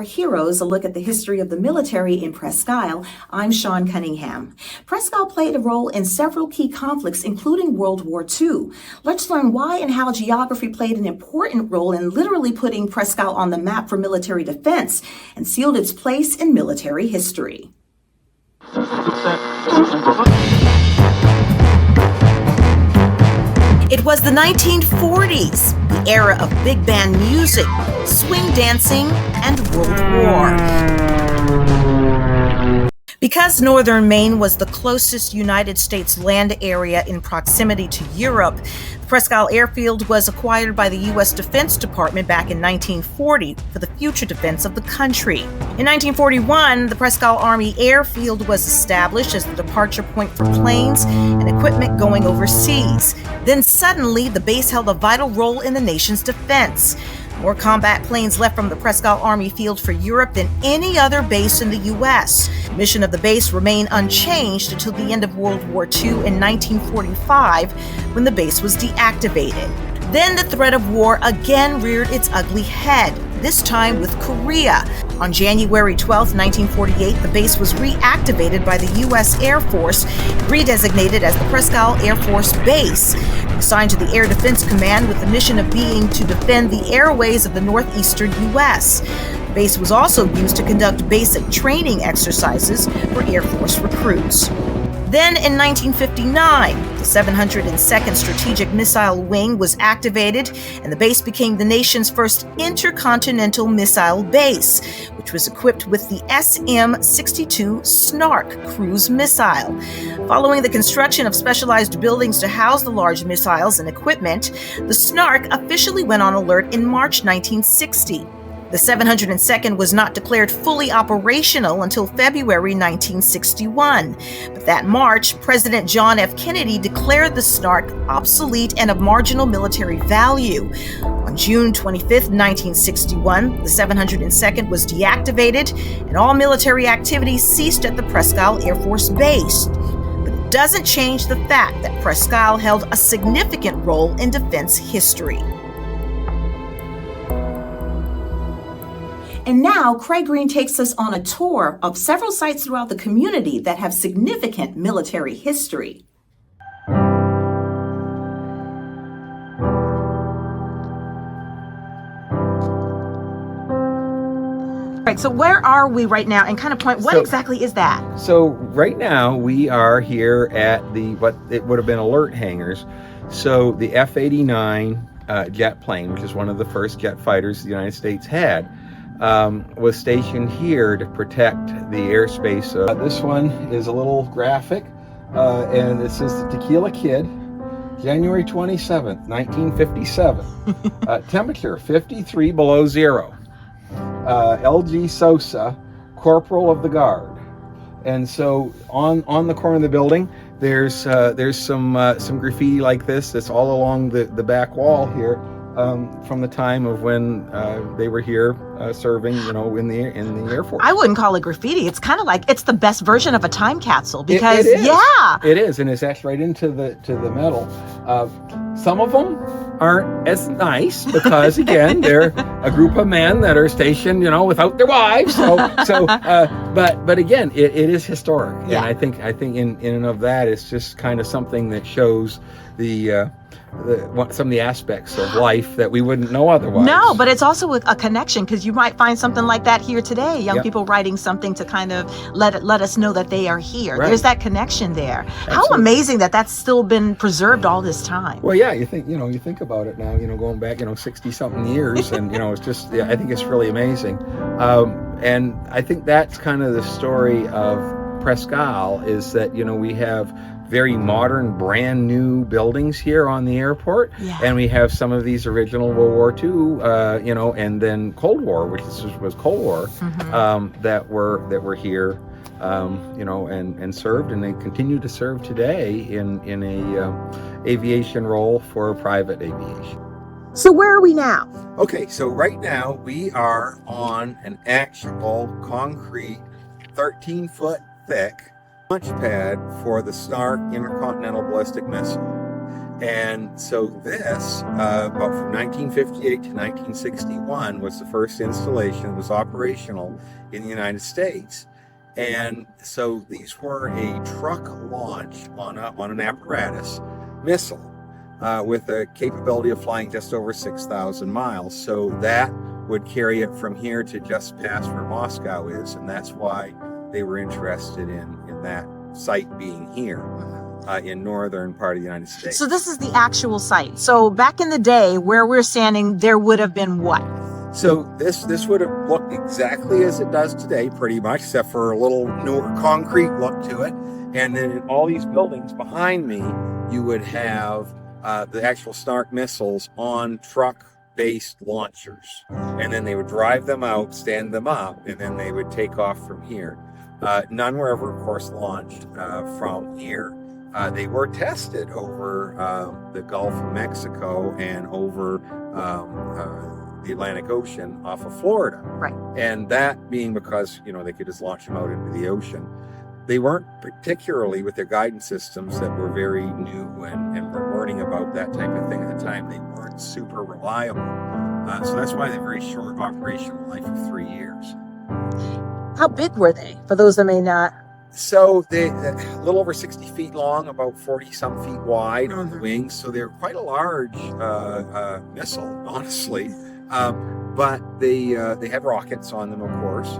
Heroes, a look at the history of the military in Presque Isle. I'm Sean Cunningham. Presque Isle played a role in several key conflicts, including World War II. Let's learn why and how geography played an important role in literally putting Presque Isle on the map for military defense and sealed its place in military history. It was the 1940s, the era of big band music, swing dancing, and World War. Because northern Maine was the closest United States land area in proximity to Europe, the Presque Isle Airfield was acquired by the U.S. Defense Department back in 1940 for the future defense of the country. In 1941, the Presque Isle Army Airfield was established as the departure point for planes and equipment going overseas. Then suddenly, the base held a vital role in the nation's defense. More combat planes left from the Presque Isle Army Field for Europe than any other base in the U.S. The mission of the base remained unchanged until the end of World War II in 1945, when the base was deactivated. Then the threat of war again reared its ugly head, this time with Korea. On January 12, 1948, the base was reactivated by the U.S. Air Force, redesignated as the Presque Isle Air Force Base, assigned to the Air Defense Command with the mission of being to defend the airways of the northeastern U.S. The base was also used to conduct basic training exercises for Air Force recruits. Then in 1959, the 702nd Strategic Missile Wing was activated, and the base became the nation's first intercontinental missile base, which was equipped with the SM-62 Snark cruise missile. Following the construction of specialized buildings to house the large missiles and equipment, the Snark officially went on alert in March 1960. The 702nd was not declared fully operational until February 1961. But that March, President John F. Kennedy declared the Snark obsolete and of marginal military value. On June 25, 1961, the 702nd was deactivated and all military activities ceased at the Presque Isle Air Force Base. But it doesn't change the fact that Presque Isle held a significant role in defense history. And now, Craig Green takes us on a tour of several sites throughout the community that have significant military history. Right, so where are we right now? And kind of point, what exactly is that? So right now we are here at what it would have been alert hangars. So the F-89 jet plane, which is one of the first jet fighters the United States had, was stationed here to protect the airspace. This one is a little graphic, and it says the Tequila Kid, January 27th, 1957. Temperature 53 below zero. L.G. Sosa, Corporal of the Guard. And so on the corner of the building, there's some graffiti like this that's all along the back wall here. From the time of when they were here serving, in the Air Force. I wouldn't call it graffiti. It's kind of like it's the best version of a time capsule because it is. Yeah, it is, and it's etched right into the metal. Some of them aren't as nice because again they're a group of men that are stationed, without their wives. But again, it is historic, yeah. And I think in and of that, it's just kind of something that shows some of the aspects of life that we wouldn't know otherwise. No, but it's also a connection because you might find something like that here today. Young people writing something to kind of let us know that they are here. Right. There's that connection there. Absolutely. How amazing that that's still been preserved all this time. Well, yeah, you think about it now, going back, 60 something years, and it's just, I think it's really amazing. And I think that's kind of the story of Presque Isle is that, we have very modern, brand new buildings here on the airport, and we have some of these original World War II, and then Cold War, which was Cold War, that were here, and served, and they continue to serve today in a aviation role for private aviation. So where are we now? Okay, so right now we are on an actual concrete 13-foot thick launch pad for the Snark intercontinental ballistic missile. And so this, about from 1958 to 1961, was the first installation that was operational in the United States. And so these were a truck launch on an apparatus missile with a capability of flying just over 6,000 miles. So that would carry it from here to just past where Moscow is, and that's why they were interested in that site being here. In northern part of the United States. So this is the actual site. So back in the day where we're standing, there would have been what? So this would have looked exactly as it does today, pretty much, except for a little newer concrete look to it. And then in all these buildings behind me, you would have the actual Snark missiles on truck-based launchers. And then they would drive them out, stand them up, and then they would take off from here. None were ever, of course, launched from here. They were tested over the Gulf of Mexico and over the Atlantic Ocean off of Florida. Right. And that being because, they could just launch them out into the ocean. They weren't particularly, with their guidance systems that were very new and were learning about that type of thing at the time, they weren't super reliable. So that's why they're very short operational life of 3 years. How big were they, for those that may not? So they a little over 60 feet long, about 40 some feet wide on the wings. So they're quite a large missile, honestly. But they had rockets on them, of course.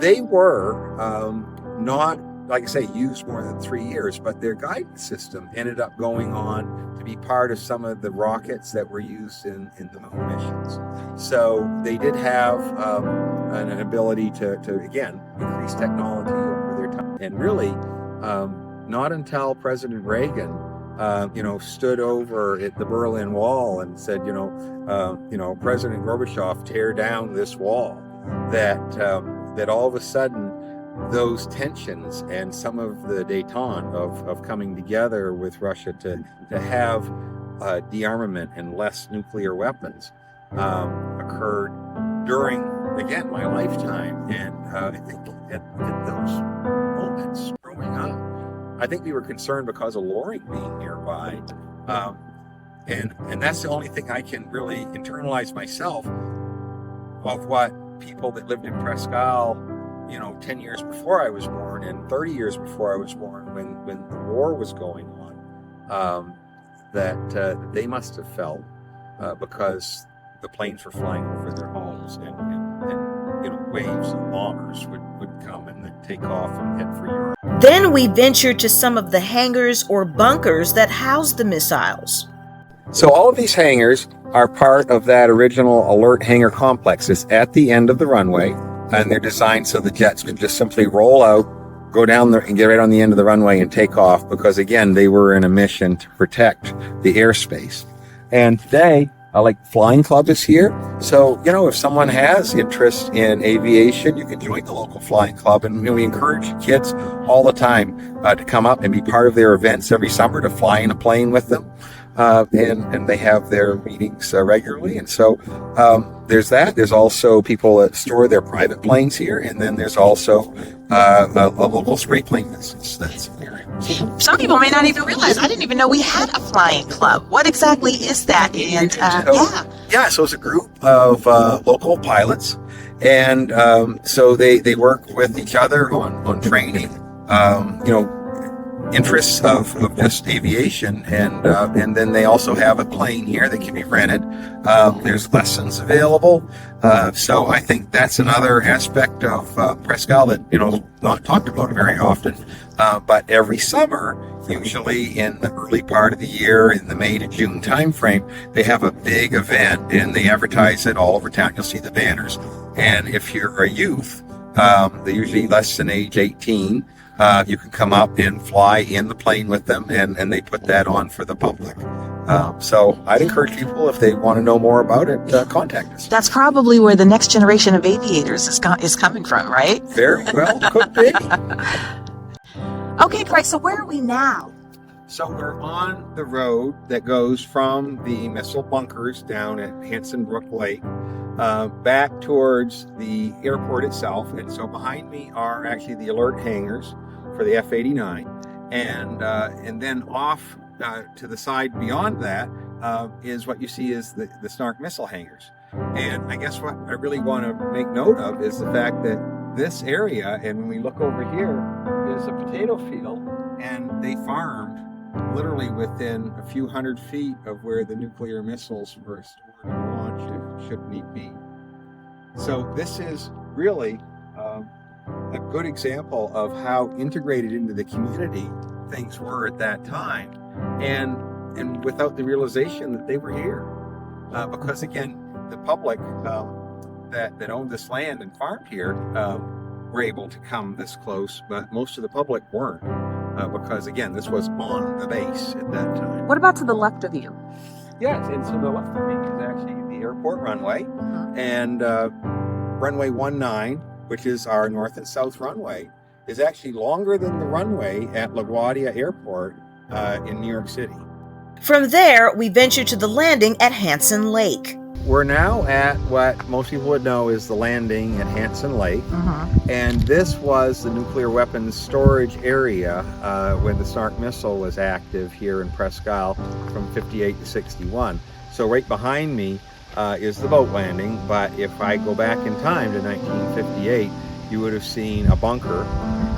They were not, like I say, used more than 3 years, but their guidance system ended up going on to be part of some of the rockets that were used in the moon missions. So they did have an ability to again, increase technology over their time. And really, not until President Reagan, stood over at the Berlin Wall and said, President Gorbachev, tear down this wall, that all of a sudden those tensions and some of the détente of coming together with Russia to have de-armament and less nuclear weapons occurred during, again, my lifetime. And I think at those moments growing up, I think we were concerned because of Loring being nearby. And that's the only thing I can really internalize myself of what people that lived in Presque Isle 10 years before I was born and 30 years before I was born, when the war was going on, that they must have felt because the planes were flying over their homes and waves of bombers would come and then take off and head for Europe. Then we ventured to some of the hangars or bunkers that housed the missiles. So all of these hangars are part of that original alert hangar complex. It's at the end of the runway, and they're designed so the jets could just simply roll out, go down there and get right on the end of the runway and take off, because again, they were in a mission to protect the airspace. And today, like Flying Club is here. So, if someone has interest in aviation, you can join the local Flying Club. And we encourage kids all the time to come up and be part of their events every summer, to fly in a plane with them. And they have their meetings regularly. And so there's that. There's also people that store their private planes here. And then there's also a local spray plane business that's here. Some people may not even realize. I didn't even know we had a flying club. What exactly is that? And So it's a group of local pilots. And so they work with each other on training, interests of just aviation, and then they also have a plane here that can be rented. There's lessons available, so I think that's another aspect of Presque Isle that not talked about very often. But every summer, usually in the early part of the year, in the May to June timeframe, they have a big event, and they advertise it all over town. You'll see the banners, and if you're a youth, they're usually less than age 18. You can come up and fly in the plane with them, and they put that on for the public. So I'd encourage people, if they want to know more about it, contact us. That's probably where the next generation of aviators is coming from, right? Very well, could be. Okay, Craig, so where are we now? So we're on the road that goes from the missile bunkers down at Hanson Brook Lake back towards the airport itself. And so behind me are actually the alert hangars for the F-89. And then off to the side beyond that is what you see is the Snark missile hangars. And I guess what I really want to make note of is the fact that this area, and when we look over here, is a potato field, and they farmed literally within a few hundred feet of where the nuclear missiles were stored and launched should need be. So this is really a good example of how integrated into the community things were at that time, and without the realization that they were here, because again, the public that owned this land and farmed here were able to come this close, but most of the public weren't, because again, this was on the base at that time. What about to the left of you? Yes, and to the left of me is actually the airport runway, and runway 19, which is our north and south runway, is actually longer than the runway at LaGuardia Airport in New York City. From there, we venture to the landing at Hansen Lake. We're now at what most people would know is the landing at Hansen Lake, and this was the nuclear weapons storage area when the Snark missile was active here in Presque Isle from 58 to 61. So right behind me is the boat landing, but if I go back in time to 1958, you would have seen a bunker.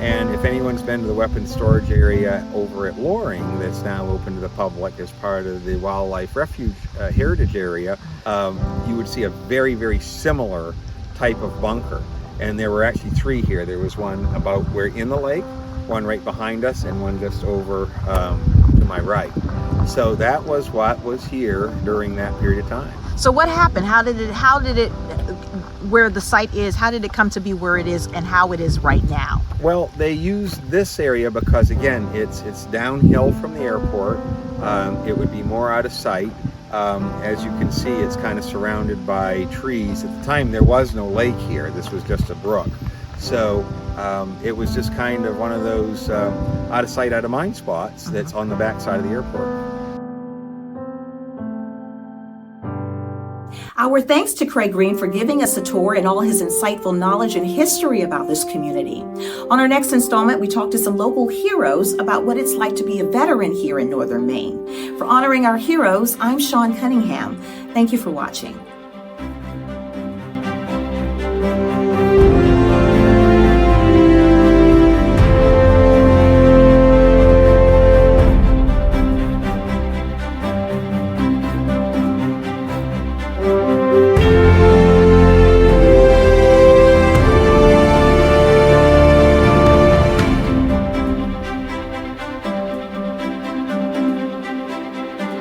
And if anyone's been to the weapons storage area over at Loring, that's now open to the public as part of the Wildlife Refuge Heritage Area, you would see a very, very similar type of bunker. And there were actually three here. There was one about where in the lake, one right behind us, and one just over to my right. So that was what was here during that period of time. So what happened? How did it, where the site is, how did it come to be where it is and how it is right now? Well, they used this area because, again, it's downhill from the airport. It would be more out of sight. As you can see, it's kind of surrounded by trees. At the time, there was no lake here. This was just a brook. So it was just kind of one of those out of sight, out of mind spots that's on the backside of the airport. Our thanks to Craig Green for giving us a tour and all his insightful knowledge and history about this community. On our next installment, we talk to some local heroes about what it's like to be a veteran here in Northern Maine. For Honoring Our Heroes, I'm Sean Cunningham. Thank you for watching.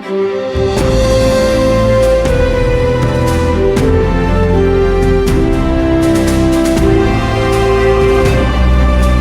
Thank you.